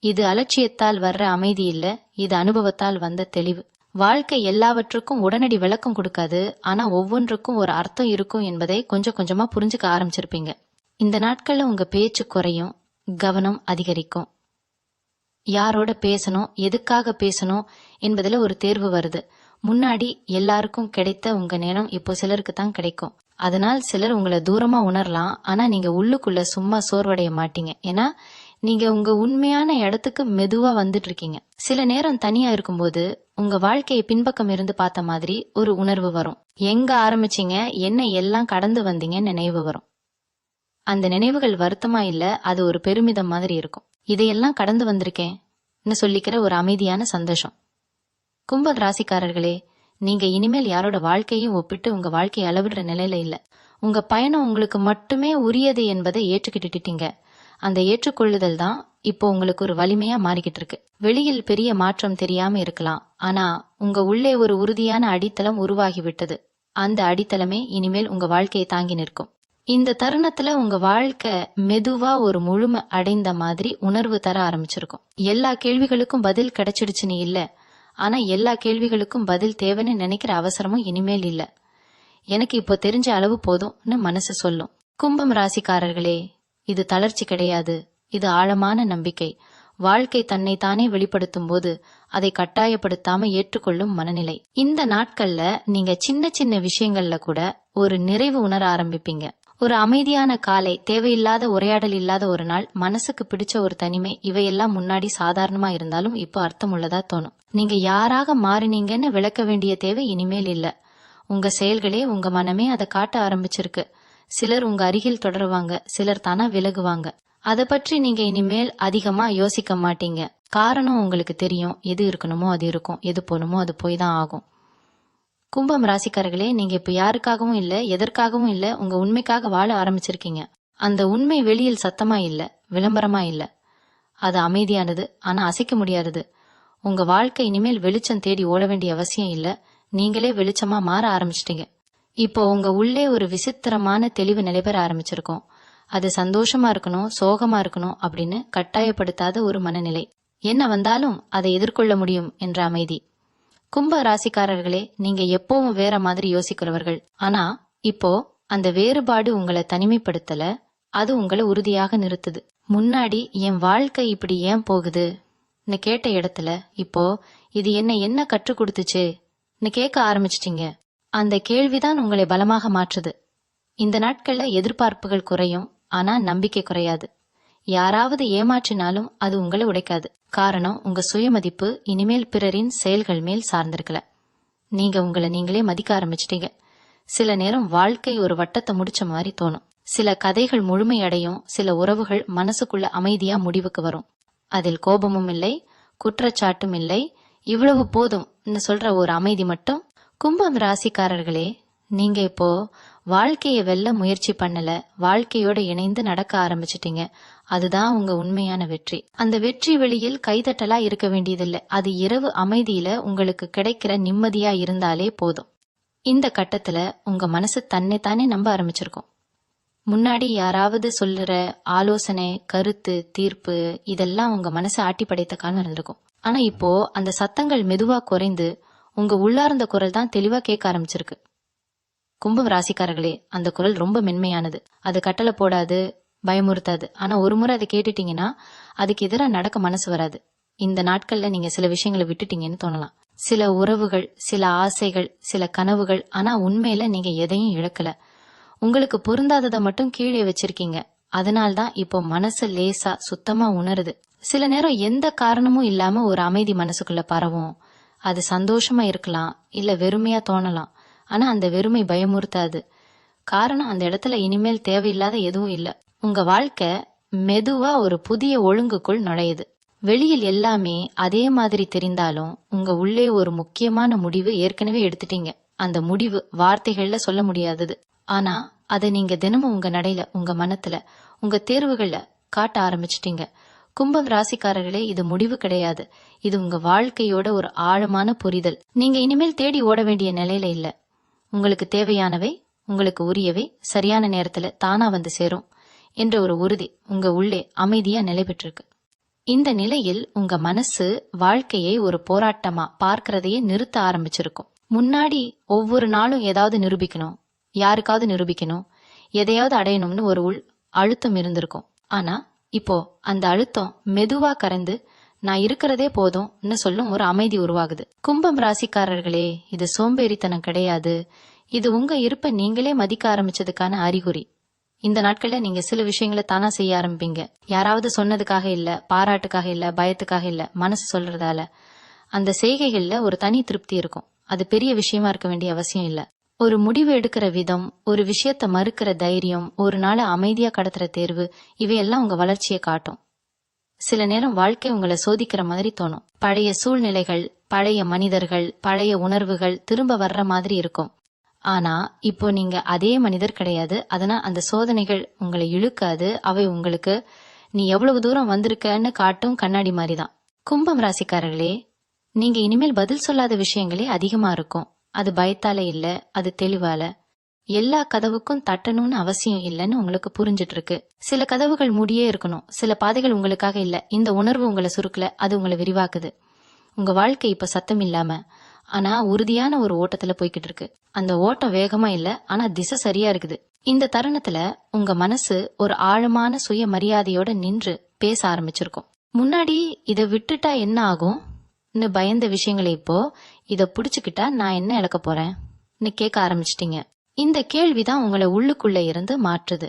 இது அலட்சியத்தால் வர்ற அமைதி இல்ல, இது அனுபவத்தால் வந்த தெளிவு. வாழ்க்கை எல்லாவற்றுக்கும் உடனடி விளக்கம் கொடுக்காது, ஆனா ஒவ்வொன்றுக்கும் ஒரு அர்த்தம் இருக்கும் என்பதை கொஞ்சம் கொஞ்சமா புரிஞ்சுக்க ஆரம்பிச்சிருப்பீங்க. இந்த நாட்கள்ல உங்க பேச்சு குறையும், கவனம் அதிகரிக்கும். யாரோட பேசணும், எதுக்காக பேசணும் என்பதுல ஒரு தேர்வு வருது. முன்னாடி எல்லாருக்கும் கிடைத்த உங்க நேரம் இப்போ சிலருக்கு தான் கிடைக்கும். அதனால் சிலர் உங்களை தூரமா உணரலாம், ஆனா நீங்க உள்ளுக்குள்ள சும்மா சோர்வடைய மாட்டீங்க. ஏன்னா நீங்க உங்க உண்மையான இடத்துக்கு மெதுவா வந்துட்டு இருக்கீங்க. சில நேரம் தனியா இருக்கும்போது உங்க வாழ்க்கையை பின்பக்கம் இருந்து பார்த்த மாதிரி ஒரு உணர்வு வரும். எங்க ஆரம்பிச்சீங்க, என்ன எல்லாம் கடந்து வந்தீங்கன்னு நினைவு வரும். அந்த நினைவுகள் வருத்தமா இல்ல, அது ஒரு பெருமிதம் மாதிரி இருக்கும். இதையெல்லாம் கடந்து வந்திருக்கேன் சொல்லிக்கிற ஒரு அமைதியான சந்தோஷம். கும்ப ராசிக்காரர்களே, நீங்க இனிமேல் யாரோட வாழ்க்கையும் ஒப்பிட்டு உங்க வாழ்க்கையை அளவிடுற நிலையில இல்ல. உங்க பயணம் உங்களுக்கு மட்டுமே உரியது என்பதை ஏற்றுக்கிட்டுட்டீங்க. அந்த ஏற்றுக்கொள்ளுதல் தான் இப்போ உங்களுக்கு ஒரு வலிமையா மாறிக்கிட்டு இருக்கு. வெளியில் பெரிய மாற்றம் தெரியாம இருக்கலாம், ஆனா உங்க உள்ளே ஒரு உறுதியான அடித்தளம் உருவாகி விட்டது. அந்த அடித்தளமே இனிமேல் உங்க வாழ்க்கையை தாங்கி நிற்கும். இந்த தருணத்துல உங்க வாழ்க்கை மெதுவா ஒரு முழுமை அடைந்த மாதிரி உணர்வு தர ஆரம்பிச்சிருக்கும். எல்லா கேள்விகளுக்கும் பதில் கிடைச்சிடுச்சுன்னு இல்ல, ஆனா எல்லா கேள்விகளுக்கும் பதில் தேவைன்னு நினைக்கிற அவசரமும் இனிமேல் இல்ல. எனக்கு இப்போ தெரிஞ்ச அளவு போதும்னு மனசு சொல்லும். கும்பம் ராசிக்காரர்களே, இது தளர்ச்சி கிடையாது, இது ஆழமான நம்பிக்கை. வாழ்க்கை தன்னை தானே வெளிப்படுத்தும் போது அதை கட்டாயப்படுத்தாம ஏற்றுக்கொள்ளும் மனநிலை. இந்த நாட்கள்ல நீங்க சின்ன சின்ன விஷயங்கள்ல கூட ஒரு நிறைவு உணர ஆரம்பிப்பீங்க. ஒரு அமைதியான காலை, தேவையில்லாத உரையாடல் இல்லாத ஒரு நாள், மனசுக்கு பிடிச்ச ஒரு தனிமை, இவையெல்லாம் முன்னாடி சாதாரணமா இருந்தாலும் இப்போ அர்த்தம் உள்ளதா தோணும். நீங்க யாராக மாறினீங்கன்னு விளக்க வேண்டிய தேவை இனிமேல் இல்ல. உங்க செயல்களே, உங்க மனமே அதை காட்ட ஆரம்பிச்சிருக்கு. சிலர் உங்க அருகில் தொடருவாங்க, சிலர் தானா விலகுவாங்க. அதை பற்றி நீங்க இனிமேல் அதிகமா யோசிக்க மாட்டீங்க. காரணம் உங்களுக்கு தெரியும். எது இருக்கணுமோ அது இருக்கும், எது போகணுமோ அது போய் தான் ஆகும். கும்பம் ராசிக்காரர்களே, நீங்க இப்ப யாருக்காகவும் இல்ல, எதற்காகவும் இல்ல, உங்க உண்மைக்காக வாழ ஆரம்பிச்சிருக்கீங்க. அந்த உண்மை வெளியில் சத்தமா இல்ல, விளம்பரமா இல்ல. அது அமைதியானது, ஆனா அசைக்க முடியாதது. உங்க வாழ்க்கை இனிமேல் வெளிச்சம் தேடி ஓட வேண்டிய அவசியம் இல்ல, நீங்களே வெளிச்சமா மாற ஆரம்பிச்சிட்டீங்க. இப்போ உங்க உள்ளே ஒரு விசித்திரமான தெளிவு நிலைபெற ஆரம்பிச்சிருக்கும். அது சந்தோஷமா இருக்கணும், சோகமா இருக்கணும் அப்படின்னு கட்டாயப்படுத்தாத ஒரு மனநிலை. என்ன வந்தாலும் அதை எதிர்கொள்ள முடியும் என்ற அமைதி. கும்ப ராசிக்காரர்களே, நீங்க எப்பவும் வேற மாதிரி யோசிக்கிறவர்கள். ஆனா இப்போ அந்த வேறுபாடு உங்களை தனிமைப்படுத்தல, அது உங்களை உறுதியாக நிறுத்துது. முன்னாடி என் வாழ்க்கை இப்படி ஏன் போகுதுன்னு கேட்ட இடத்துல இப்போ இது என்ன கற்றுக் கொடுத்துச்சுன்னு கேட்க ஆரம்பிச்சிட்டீங்க. அந்த கேள்விதான் உங்களை பலமாக மாற்றுது. இந்த நாட்கள்ல எதிர்பார்ப்புகள் குறையும், ஆனா நம்பிக்கை குறையாது. யாராவது ஏமாற்றினாலும் அது உங்களை உடைக்காது. காரணம், உங்க சுயமதிப்பு இனிமேல் பிறரின் செயல்கள் மேல் சார்ந்திருக்கல. நீங்க உங்களை நீங்களே மதிக்க ஆரம்பிச்சிட்டீங்க. சில நேரம் வாழ்க்கை ஒரு வட்டத்தை முடிச்ச மாதிரி தோணும். சில கதைகள் முழுமையடையும், சில உறவுகள் மனசுக்குள்ள அமைதியா முடிவுக்கு வரும். அதில் கோபமும் இல்லை, குற்றச்சாட்டும் இல்லை, இவ்வளவு போதும்னு சொல்ற ஒரு அமைதி மட்டும். கும்பம் ராசிக்காரர்களே, நீங்க இப்போ வாழ்க்கையை வெல்ல முயற்சி பண்ணல, வாழ்க்கையோட இணைந்து நடக்க ஆரம்பிச்சிட்டீங்க. அதுதான் உங்க உண்மையான வெற்றி. அந்த வெற்றி வெளியில் கைதட்டலா இருக்க வேண்டியதில்லை. அது இரவு அமைதியில உங்களுக்கு கிடைக்கிற நிம்மதியா இருந்தாலே போதும். இந்த கட்டத்துல உங்க மனசு தன்னைத்தானே நம்ப ஆரம்பிச்சிருக்கும். முன்னாடி யாராவது சொல்லுற ஆலோசனை, கருத்து, தீர்ப்பு இதெல்லாம் உங்க மனசை ஆட்டி படைத்த காலம் இருந்திருக்கும். ஆனா இப்போ அந்த சத்தங்கள் மெதுவா குறைந்து உங்க உள்ளார்ந்த குரல் தான் தெளிவா கேட்க ஆரம்பிச்சிருக்கு. கும்பம் ராசிக்காரர்களே, அந்த குரல் ரொம்ப மென்மையானது. அது கட்டளை போடாது, பயமுறுத்தாது. ஆனா ஒரு முறை அதை கேட்டுட்டீங்கன்னா அதுக்கு எதிராக நடக்க மனசு வராது. இந்த நாட்கள்ல நீங்க சில விஷயங்களை விட்டுட்டீங்கன்னு தோணலாம். சில உறவுகள், சில ஆசைகள், சில கனவுகள். ஆனா உண்மையில நீங்க எதையும் இழக்கல. உங்களுக்கு பொருந்தாததை மட்டும் கீழே வச்சிருக்கீங்க. அதனால்தான் இப்போ மனசு லேசா சுத்தமா உணருது. சில நேரம் எந்த காரணமும் இல்லாம ஒரு அமைதி மனசுக்குள்ள பரவும். அது சந்தோஷமா இருக்கலாம், இல்ல வெறுமையா தோணலாம். ஆனா அந்த வெறுமை பயமுறுத்தாது. காரணம், அந்த இடத்துல இனிமேல் தேவையில்லாத எதுவும் இல்ல. உங்க வாழ்க்கை மெதுவா ஒரு புதிய ஒழுங்குக்குள் நுழையுது. வெளியில் எல்லாமே அதே மாதிரி தெரிந்தாலும் உங்க உள்ளே ஒரு முக்கியமான முடிவு ஏற்கனவே எடுத்துட்டீங்க. அந்த முடிவு வார்த்தைகள்ல சொல்ல முடியாதது. ஆனா அதை நீங்க தினமும் உங்க நடையில, உங்க மனத்துல, உங்க தேர்வுகள்ல காட்ட ஆரம்பிச்சிட்டீங்க. கும்பம் ராசிக்காரர்களே, இது முடிவு கிடையாது. இது உங்க வாழ்க்கையோட ஒரு ஆழமான புரிதல். நீங்க இனிமேல் தேடி ஓட வேண்டிய நிலையில இல்ல. உங்களுக்கு தேவையானவை, உங்களுக்கு உரியவை சரியான நேரத்துல தானா வந்து சேரும் என்ற ஒரு உறுதி உங்க உள்ளே அமைதியா நிலை பெற்றிருக்கு. இந்த நிலையில் உங்க மனசு வாழ்க்கையை ஒரு போராட்டமா பார்க்கறதையே நிறுத்த ஆரம்பிச்சிருக்கும். முன்னாடி ஒவ்வொரு நாளும் ஏதாவது நிரூபிக்கணும், யாருக்காவது நிரூபிக்கணும், எதையாவது அடையணும்னு ஒரு உள் அழுத்தம் இருந்திருக்கும். ஆனா இப்போ அந்த அழுத்தம் மெதுவா கரைந்து நான் இருக்கிறதே போதும்னு சொல்லும் ஒரு அமைதி உருவாகுது. கும்பம் ராசிக்காரர்களே, இது சோம்பேறித்தனம் கிடையாது. இது உங்க இருப்பை நீங்களே மதிக்க ஆரம்பிச்சதுக்கான அறிகுறி. இந்த நாட்கள்ல நீங்க சில விஷயங்களை தானா செய்ய ஆரம்பிப்பீங்க. யாராவது சொன்னதுக்காக இல்ல, பாராட்டுக்காக இல்ல, பயத்துக்காக இல்ல, மனசு சொல்றதால. அந்த செய்கைகள்ல ஒரு தனி திருப்தி இருக்கும். அது பெரிய விஷயமா இருக்க வேண்டிய அவசியம் இல்ல. ஒரு முடிவு எடுக்கிற விதம், ஒரு விஷயத்த மறுக்கிற தைரியம், ஒரு நாளை அமைதியா கடத்துற தேர்வு, இவையெல்லாம் உங்க வளர்ச்சியை காட்டும். சில நேரம் வாழ்க்கை உங்களை சோதிக்கிற மாதிரி தோணும். பழைய சூழ்நிலைகள், பழைய மனிதர்கள், பழைய உணர்வுகள் திரும்ப வர்ற மாதிரி இருக்கும். ஆனா இப்போ நீங்க அதே மனிதர் கிடையாது. அதனால் அந்த சோதனைகள் உங்களை இழுக்காது. அவை உங்களுக்கு நீ எவ்வளவு தூரம் வந்திருக்கன்னு காட்டும் கண்ணாடி மாதிரிதான். கும்பம் ராசிக்காரர்களே, நீங்க இனிமேல் பதில் சொல்லாத விஷயங்களே அதிகமா இருக்கும். அது பயத்தால இல்ல, அது தெளிவால. எல்லா கதவுக்கும் தட்டணும்னு அவசியம் இல்லைன்னு உங்களுக்கு புரிஞ்சிட்டு இருக்கு. சில கதவுகள் மூடியே இருக்கணும், சில பாதைகள் உங்களுக்காக இல்ல. இந்த உணர்வு உங்களை சுருக்கல, அது உங்களை விரிவாக்குது. உங்க வாழ்க்கை இப்ப சத்தம் இல்லாம ஆனா உறுதியான ஒரு ஓட்டத்துல போய்கிட்டு இருக்கு. அந்த ஓட்டம் வேகமா இல்ல, ஆனா திசை சரியா இருக்குது. இந்த தருணத்துல உங்க மனசு ஒரு ஆழமான சுய மரியாதையோட நின்று பேச ஆரம்பிச்சிருக்கும். முன்னாடி இத விட்டுட்டா என்ன ஆகும் பயந்த விஷயங்களை இப்போ இத புடிச்சுக்கிட்டா நான் என்ன இழக்க போறேன்னு கேட்க ஆரம்பிச்சிட்டீங்க. இந்த கேள்விதான் உங்களை உள்ளுக்குள்ள இருந்து மாற்றுது.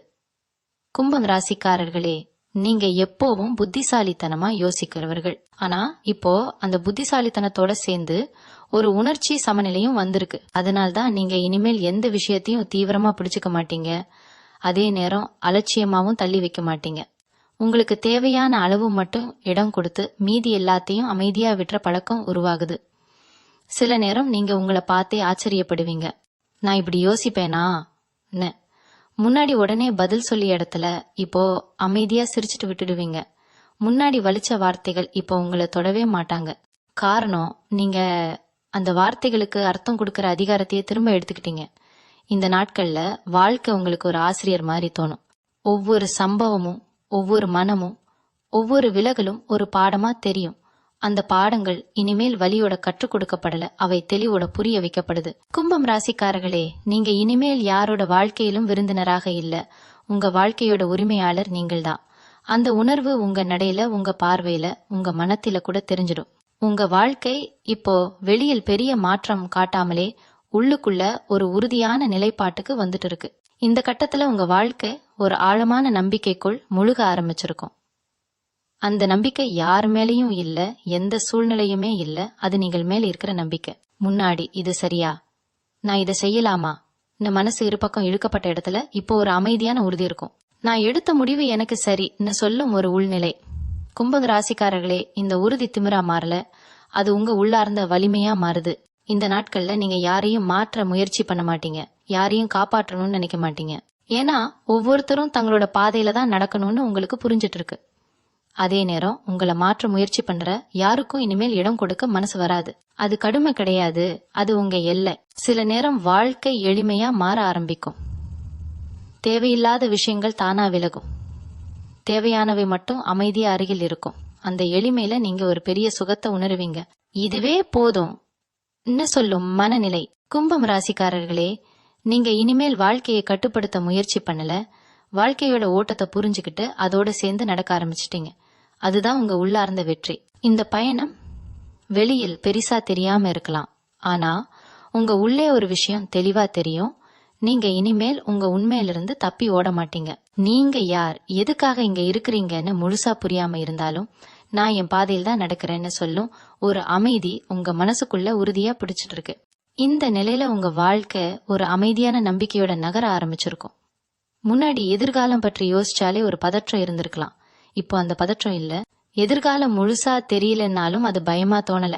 கும்பம் ராசிக்காரர்களே, நீங்க எப்பவும் புத்திசாலித்தனமா யோசிக்கிறவர்கள். ஆனா இப்போ அந்த புத்திசாலித்தனத்தோட சேர்ந்து ஒரு உணர்ச்சி சமநிலையும் வந்திருக்கு. அதனால்தான் நீங்க இனிமேல் எந்த விஷயத்தையும் தீவிரமா பிடிச்சுக்க மாட்டீங்க. அதே நேரம் அலட்சியமாவும் தள்ளி வைக்க மாட்டீங்க. உங்களுக்கு தேவையான அளவு மட்டும் இடம் கொடுத்து மீதி எல்லாத்தையும் அமைதியா விட்டுற பழக்கம் உருவாகுது. சில நேரம் நீங்க உங்களை பார்த்தே ஆச்சரியப்படுவீங்க. நான் இப்படி யோசிப்பேனா? முன்னாடி உடனே பதில் சொல்லிய இடத்துல இப்போ அமைதியா சிரிச்சுட்டு விட்டுடுவீங்க. முன்னாடி வலிச்ச வார்த்தைகள் இப்போ உங்களை தொடவே மாட்டாங்க. காரணம், நீங்க அந்த வார்த்தைகளுக்கு அர்த்தம் கொடுக்கற அதிகாரத்தையே திரும்ப எடுத்துக்கிட்டீங்க. இந்த நாட்கள்ல வாழ்க்கை உங்களுக்கு ஒரு ஆசிரியர் மாதிரி தோணும். ஒவ்வொரு சம்பவமும், ஒவ்வொரு மனமும், ஒவ்வொரு விலகலும் ஒரு பாடமா தெரியும். அந்த பாடங்கள் இனிமேல் வலியோட கற்றுக் கொடுக்கப்படல, அவை தெளிவோட புரிய வைக்கப்படுது. கும்பம் ராசிக்காரர்களே, நீங்க இனிமேல் யாரோட வாழ்க்கையிலும் விருந்தினராக இல்ல. உங்க வாழ்க்கையோட உரிமையாளர் நீங்கள்தான். அந்த உணர்வு உங்க நடையில, உங்க பார்வையில, உங்க மனத்தில கூட தெரிஞ்சிடும். உங்க வாழ்க்கை இப்போ வெளியில் பெரிய மாற்றம் காட்டாமலே உள்ளுக்குள்ள ஒரு உறுதியான நிலைப்பாட்டுக்கு வந்துட்டு இருக்கு. இந்த கட்டத்துல உங்க வாழ்க்கை ஒரு ஆழமான நம்பிக்கைக்குள் முழுக ஆரம்பிச்சிருக்கும். அந்த நம்பிக்கை யார் மேலேயும் இல்ல, எந்த சூழ்நிலையுமே இல்ல. அது நீங்கள் மேல இருக்கிற நம்பிக்கை. முன்னாடி இது சரியா, நான் இதை செய்யலாமா மனசு இருபக்கம் இழுக்கப்பட்ட இடத்துல இப்போ ஒரு அமைதியான உறுதி இருக்கும். நான் எடுத்த முடிவு எனக்கு சரின்னு சொல்லும் ஒரு உள்நிலை. கும்பக ராசிக்காரர்களே, இந்த உறுதி திமிரா மாறல, அது உங்க உள்ளார்ந்த வலிமையா மாறுது. இந்த நாட்கள்ல நீங்க யாரையும் மாற்ற முயற்சி பண்ண மாட்டீங்க, யாரையும் காப்பாற்றணும்னு நினைக்க மாட்டீங்க. ஏன்னா ஒவ்வொருத்தரும் தங்களோட பாதையில தான் நடக்கணும்னு உங்களுக்கு புரிஞ்சிட்டு இருக்கு. அதே நேரம் உங்களை மாற்ற முயற்சி பண்ற யாருக்கும் இனிமேல் இடம் கொடுக்க மனசு வராது. அது கடுமை கிடையாது, அது உங்க எல்லை. சில நேரம் வாழ்க்கை எளிமையா மாற ஆரம்பிக்கும். தேவையில்லாத விஷயங்கள் தானா விலகும். தேவையானவை மட்டும் அமைதியா அருகில் இருக்கும். அந்த எளிமையில நீங்க ஒரு பெரிய சுகத்தை உணருவீங்க. இதுவே போதும் சொல்லும் மனநிலை. கும்பம் ராசிக்காரர்களே, நீங்க இனிமேல் வாழ்க்கையை கட்டுப்படுத்த முயற்சி பண்ணல, வாழ்க்கையோட ஓட்டத்தை புரிஞ்சுக்கிட்டு அதோட சேர்ந்து நடக்க ஆரம்பிச்சிட்டீங்க. அதுதான் உங்க உள்ளார்ந்த வெற்றி. இந்த பயணம் வெளியில் பெரிசா தெரியாம இருக்கலாம், ஆனா உங்க உள்ளே ஒரு விஷயம் தெளிவா தெரியும். நீங்க இனிமேல் உங்க உண்மையிலிருந்து தப்பி ஓட மாட்டீங்க. நீங்க யார், எதுக்காக இங்க இருக்கிறீங்கன்னு முழுசா புரியாம இருந்தாலும் நான் என் பாதையில் தான் நடக்கிறேன்னு சொல்லும் ஒரு அமைதி உங்க மனசுக்குள்ள உறுதியா பிடிச்சிட்டு இருக்கு. இந்த நிலையில உங்க வாழ்க்கை ஒரு அமைதியான நம்பிக்கையோட நகர ஆரம்பிச்சிருக்கும். முன்னாடி எதிர்காலம் பற்றி யோசிச்சாலே ஒரு பதற்றம் இருந்திருக்கலாம். இப்போ அந்த பதற்றம் இல்ல. எதிர்காலம் முழுசா தெரியலன்னாலும் அது பயமா தோணல.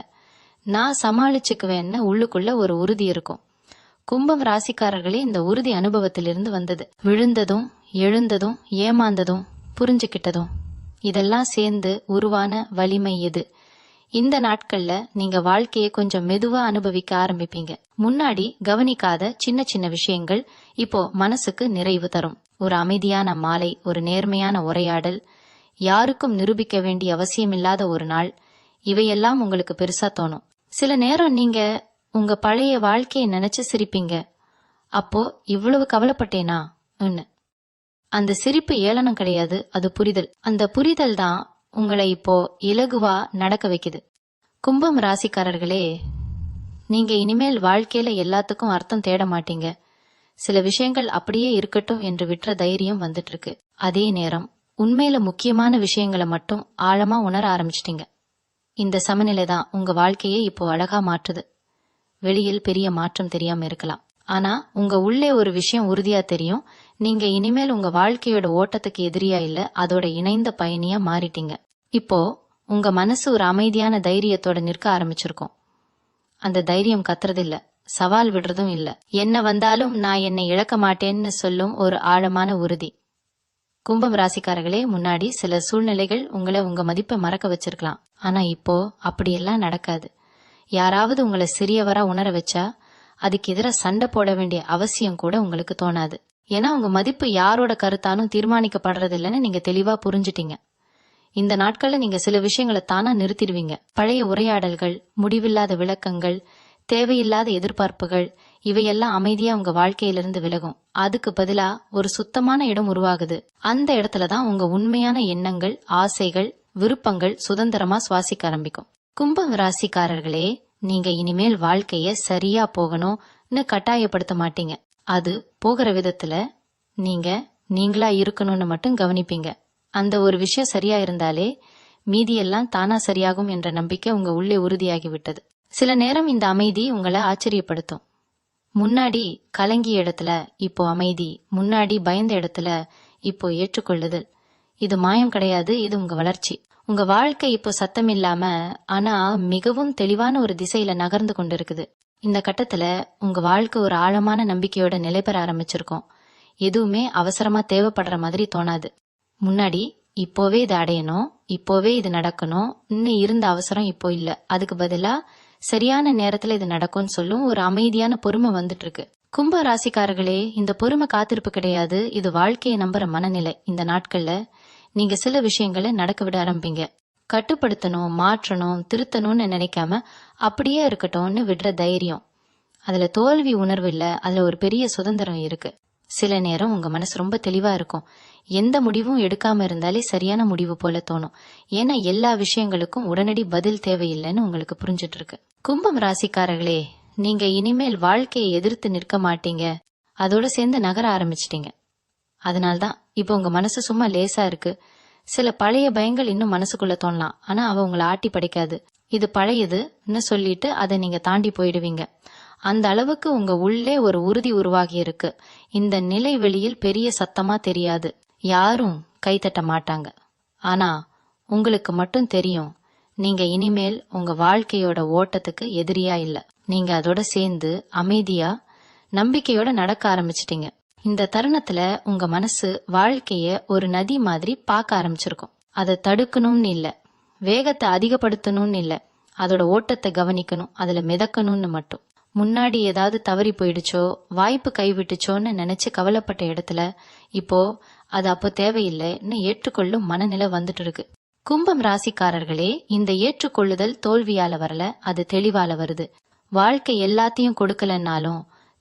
நான் சமாளிச்சுக்குவேன்னு உள்ளுக்குள்ள ஒரு உறுதி இருக்கும். கும்பம் ராசிக்காரர்களே, இந்த உறுதி அனுபவத்திலிருந்து வந்தது. விழுந்ததும் எழுந்ததும் ஏமாந்ததும் புரிஞ்சுக்கிட்டதும் இதெல்லாம் சேர்ந்து உருவான வலிமை எது. இந்த நாட்கள்ல நீங்க வாழ்க்கையை கொஞ்சம் மெதுவா அனுபவிக்க ஆரம்பிப்பீங்க. முன்னாடி கவனிக்காத சின்ன சின்ன விஷயங்கள் இப்போ மனசுக்கு நிறைவு தரும். ஒரு அமைதியான மாலை, ஒரு நேர்மையான உரையாடல், யாருக்கும் நிரூபிக்க வேண்டிய அவசியமில்லாத ஒரு நாள், இவையெல்லாம் உங்களுக்கு பெருசா தோணும். சில நேரம் நீங்க உங்க பழைய வாழ்க்கையை நினைச்சு சிரிப்பீங்க. அப்போ இவ்வளவு கவலைப்பட்டேனா? அந்த சிரிப்பு ஏளனம் கிடையாது, அது புரிதல். அந்த புரிதல் தான் உங்களை இப்போ இலகுவா நடக்க வைக்குது. கும்பம் ராசிக்காரர்களே, நீங்க இனிமேல் வாழ்க்கையில எல்லாத்துக்கும் அர்த்தம் தேட மாட்டீங்க. சில விஷயங்கள் அப்படியே இருக்கட்டும் என்று விட்டுற தைரியம் வந்துட்டு இருக்கு. அதே நேரம் உண்மையில முக்கியமான விஷயங்களை மட்டும் ஆழமா உணர ஆரம்பிச்சிட்டீங்க. இந்த சமநிலை தான் உங்க வாழ்க்கையை இப்போ அழகா மாற்றுது. வெளியில் பெரிய மாற்றம் தெரியாம இருக்கலாம், ஆனா உங்க உள்ளே ஒரு விஷயம் உறுதியா தெரியும். நீங்க இனிமேல் உங்க வாழ்க்கையோட ஓட்டத்துக்கு எதிரியா இல்ல, அதோட இணைந்த பயணியா மாறிட்டீங்க. இப்போ உங்க மனசு ஒரு அமைதியான தைரியத்தோட நிற்க ஆரம்பிச்சிருக்கும். அந்த தைரியம் கத்துறதில்ல, சவால் விடுறதும் இல்ல. என்ன வந்தாலும் நான் என்னை இழக்க மாட்டேன்னு சொல்லும் ஒரு ஆழமான உறுதி. கும்பம் ராசிக்காரர்களே, முன்னாடி சில சூழ்நிலைகள் உங்களை உங்க மதிப்பை மறக்க வச்சிருக்கலாம். ஆனா இப்போ அப்படியெல்லாம் நடக்காது. யாராவது உங்களை சிறியவரா உணர வச்சா அதுக்கு எதிராக சண்டை போட வேண்டிய அவசியம் கூட உங்களுக்கு தோணாது. ஏன்னா உங்க மதிப்பு யாரோட கருத்தாலும் தீர்மானிக்கப்படுறது இல்லைன்னு நீங்க தெளிவா புரிஞ்சுட்டீங்க. இந்த நாட்கள்ல நீங்க சில விஷயங்களை தானா நிறுத்திடுவீங்க. பழைய உரையாடல்கள், முடிவில்லாத விளக்கங்கள், தேவையில்லாத எதிர்பார்ப்புகள் இவையெல்லாம் அமைதியா உங்க வாழ்க்கையிலிருந்து விலகும். அதுக்கு பதிலா ஒரு சுத்தமான இடம் உருவாகுது. அந்த இடத்துலதான் உங்க உண்மையான எண்ணங்கள், ஆசைகள், விருப்பங்கள் சுதந்திரமா சுவாசிக்க ஆரம்பிக்கும். கும்பம் ராசிக்காரர்களே, நீங்க இனிமேல் வாழ்க்கைய சரியா போகணும்னு கட்டாயப்படுத்த மாட்டீங்க. அது போகிற விதத்துல நீங்க நீங்களா இருக்கணும்னு மட்டும் கவனிப்பீங்க. அந்த ஒரு விஷயம் சரியா இருந்தாலே மீதியெல்லாம் தானா சரியாகும் என்ற நம்பிக்கை உங்க உள்ளே உறுதியாகிவிட்டது. சில நேரம் இந்த அமைதி உங்களை ஆச்சரியப்படுத்தும். முன்னாடி கலங்கிய இடத்துல இப்போ அமைதி, முன்னாடி பயந்த இடத்துல இப்போ ஏற்றுக்கொள்ளுதல். இது மாயம் கிடையாது, இது உங்க வளர்ச்சி. உங்க வாழ்க்கை இப்போ சத்தம் இல்லாம ஆனா மிகவும் தெளிவான ஒரு திசையில நகர்ந்து கொண்டிருக்குது. இந்த கட்டத்துல உங்க வாழ்க்கை ஒரு ஆழமான நம்பிக்கையோட நிலை பெற ஆரம்பிச்சிருக்கோம். எதுவுமே அவசரமா தேவைப்படுற மாதிரி தோணாது. முன்னாடி இப்போவே இது அடையணும், இப்போவே இது நடக்கணும், இன்னும் இருந்த அவசரம் இப்போ இல்ல, அதுக்கு பதிலா சரியான நேரத்துல இது நடக்கும்னு சொல்லும் ஒரு அமைதியான பொறுமை வந்துட்டு இருக்கு. கும்ப ராசிக்காரர்களே, இந்த பொறுமை காத்திருப்பு கிடையாது, இது வாழ்க்கையை நம்புற மனநிலை. இந்த நாட்கள்ல நீங்க சில விஷயங்களை நடக்க விட ஆரம்பிங்க. கட்டுப்படுத்தணும், மாற்றணும், திருத்தணும்னு நினைக்காம அப்படியே இருக்கட்டும்னு விடுற தைரியம். அதுல தோல்வி உணர்வு இல்ல, அதுல ஒரு பெரிய சுதந்திரம் இருக்கு. சில நேரம் உங்க மனசு ரொம்ப தெளிவா இருக்கும். எந்த முடிவும் எடுக்காம இருந்தாலே சரியான முடிவு போல தோணும். ஏன்னா எல்லா விஷயங்களுக்கும் உடனடி பதில் தேவையில்லைன்னு உங்களுக்கு புரிஞ்சிட்டு இருக்கு. கும்பம் ராசிக்காரர்களே, நீங்க இனிமேல் வாழ்க்கையை எதிர்த்து நிற்க மாட்டீங்க, அதோட சேர்ந்து நகர ஆரம்பிச்சிட்டீங்க. அதனால்தான் இப்போ உங்க மனசு சும்மா லேசா இருக்கு. சில பழைய பயங்கள் இன்னும் மனசுக்குள்ள தோணலாம், ஆனா அவ உங்களை ஆட்டி படைக்காது. இது பழையதுன்னு சொல்லிட்டு அதை நீங்க தாண்டி போயிடுவீங்க. அந்த அளவுக்கு உங்க உள்ளே ஒரு உறுதி உருவாகி இருக்கு. இந்த நிலை வெளியில் பெரிய சத்தமா தெரியாது, யாரும் கைத்தட்ட மாட்டாங்க. ஆனா உங்களுக்கு மட்டும் தெரியும், நீங்க இனிமேல் உங்க வாழ்க்கையோட ஓட்டத்துக்கு எதிரியா இல்ல. நீங்க அதோட சேர்ந்து அமைதியா நம்பிக்கையோட நடக்க ஆரம்பிச்சிட்டீங்க. இந்த தருணத்துல உங்க மனசு வாழ்க்கைய ஒரு நதி மாதிரி பார்க்க ஆரம்பிச்சிருக்கும். அதை தடுக்கணும்னு இல்ல, வேகத்தை அதிகப்படுத்தணும்னு இல்ல, அதோட ஓட்டத்தை கவனிக்கணும், அதுல மிதக்கணும்னு மட்டும். முன்னாடி ஏதாவது தவறி போயிடுச்சோ, வாய்ப்பு கைவிட்டுச்சோன்னு நினைச்சு கவலைப்பட்ட இடத்துல இப்போ அது அப்போ தேவையில்லைன்னு ஏற்றுக்கொள்ளும் மனநிலை வந்துட்டு இருக்கு. கும்பம் ராசிக்காரர்களே, இந்த ஏற்றுக்கொள்ளுதல் தோல்வியால வரல, அது தெளிவால வருது. வாழ்க்கை எல்லாத்தையும் கொடுக்கலன்னாலும்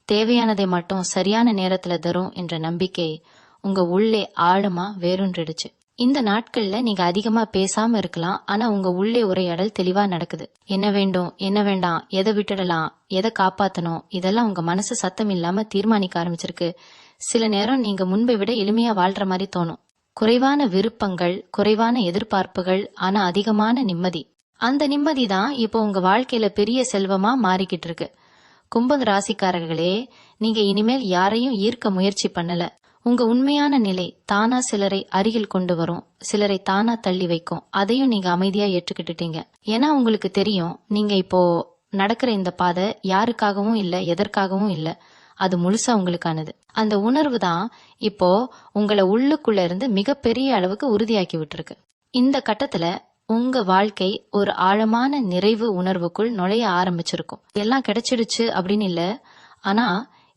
தேவையானதை மட்டும் சரியான நேரத்துல தரும் என்ற நம்பிக்கை உங்க உள்ளே ஆழமா வேரூன்றிடுச்சு. இந்த நாட்கள்ல நீங்க அதிகமா பேசாம இருக்கலாம், ஆனா உங்க உள்ளே உரையாடல் தெளிவா நடக்குது. என்ன வேண்டும், என்ன வேண்டாம், எதை விட்டுடலாம், எதை காப்பாத்தணும், இதெல்லாம் உங்க மனசு சத்தம் இல்லாம தீர்மானிக்க ஆரம்பிச்சிருக்கு. சில நேரம் நீங்க முன்பை விட எளிமையா வாழ்ற மாதிரி தோணும். குறைவான விருப்பங்கள், குறைவான எதிர்பார்ப்புகள், ஆனா அதிகமான நிம்மதி. அந்த நிம்மதி தான் இப்போ உங்க வாழ்க்கையில பெரிய செல்வமா மாறிக்கிட்டு இருக்கு. கும்பம் ராசிக்காரர்களே, நீங்க இனிமேல் யாரையும் ஈர்க்க முயற்சி பண்ணல. உங்க உண்மையான நிலை தானா சிலரை அருகில் கொண்டு வரும், சிலரை தானா தள்ளி வைக்கும். அதையும் நீங்க அமைதியா ஏற்றுக்கிட்டுட்டீங்க. ஏன்னா உங்களுக்கு தெரியும், நீங்க இப்போ நடக்கிற இந்த பாதை யாருக்காகவும் இல்ல, எதற்காகவும் இல்ல, அது முழுசா உங்களுக்கானது. அந்த உணர்வு தான் இப்போ உங்களை உள்ளுக்குள்ள இருந்து மிகப்பெரிய அளவுக்கு உறுதியாக்கி விட்டுருக்கு. இந்த கட்டத்துல உங்க வாழ்க்கை ஒரு ஆழமான நிறைவு உணர்வுக்குள் நுழைய ஆரம்பிச்சிருக்கும். எல்லாம் கிடைச்சிடுச்சு அப்படின்னு இல்ல, ஆனா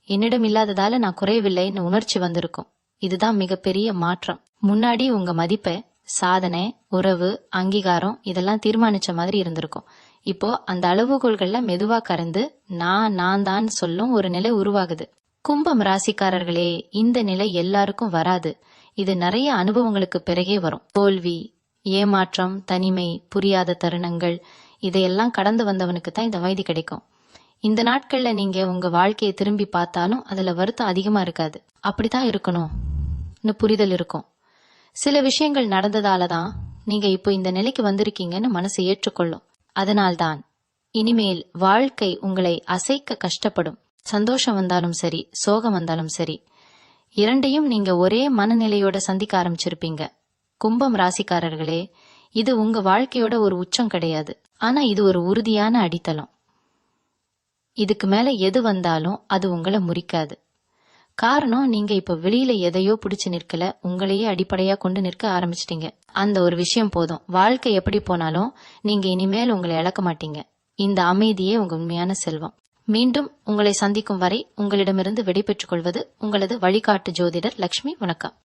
என்னிடம் இல்லாததால நான் குறையவில்லைன்னு உணர்ச்சி வந்திருக்கும். இதுதான் மிகப்பெரிய மாற்றம். முன்னாடி உங்க மதிப்பை சாதனை, உறவு, அங்கீகாரம் இதெல்லாம் தீர்மானிச்ச மாதிரி இருந்திருக்கும். இப்போ அந்த அளவுகோல்கள்ல மெதுவா கறந்து நான் தான் சொல்லும் ஒரு நிலை உருவாகுது. கும்பம் ராசிக்காரர்களே, இந்த நிலை எல்லாருக்கும் வராது. இது நிறைய அனுபவங்களுக்கு பிறகே வரும். தோல்வி, ஏமாற்றம், தனிமை, புரியாத தருணங்கள் இதையெல்லாம் கடந்து வந்தவனுக்கு தான் இந்த அமைதி கிடைக்கும். இந்த நாட்கள்ல நீங்க உங்க வாழ்க்கையை திரும்பி பார்த்தாலும் அதுல வருத்தம் அதிகமா இருக்காது. அப்படித்தான் இருக்கணும் புரிதல் இருக்கும். சில விஷயங்கள் நடந்ததாலதான் நீங்க இப்போ இந்த நிலைக்கு வந்திருக்கீங்கன்னு மனசு ஏற்றுக்கொள்ளும். அதனால்தான் இனிமேல் வாழ்க்கை உங்களை அசைக்க கஷ்டப்படும். சந்தோஷம் வந்தாலும் சரி, சோகம் வந்தாலும் சரி, இரண்டையும் நீங்க ஒரே மனநிலையோட சந்திக்க ஆரம்பிச்சிருப்பீங்க. கும்பம் ராசிக்காரர்களே, இது உங்க வாழ்க்கையோட ஒரு உச்சம் கிடையாது, ஆனா இது ஒரு உறுதியான அடித்தளம். இதுக்கு மேல எது வந்தாலும் அது உங்களை முறிக்காது. காரணம், நீங்க இப்ப வெளியில எதையோ பிடிச்சு நிற்கல, உங்களையே அடிப்படையா கொண்டு நிற்க ஆரம்பிச்சிட்டீங்க. அந்த ஒரு விஷயம் போதும். வாழ்க்கை எப்படி போனாலும் நீங்க இனிமேல் உங்களை இழக்க மாட்டீங்க. இந்த அமைதியே உங்க உண்மையான செல்வம். மீண்டும் உங்களை சந்திக்கும் வரை உங்களிடமிருந்து விடைபெற்றுக் கொள்வது உங்களது வழிகாட்டு ஜோதிடர் லட்சுமி. வணக்கம்.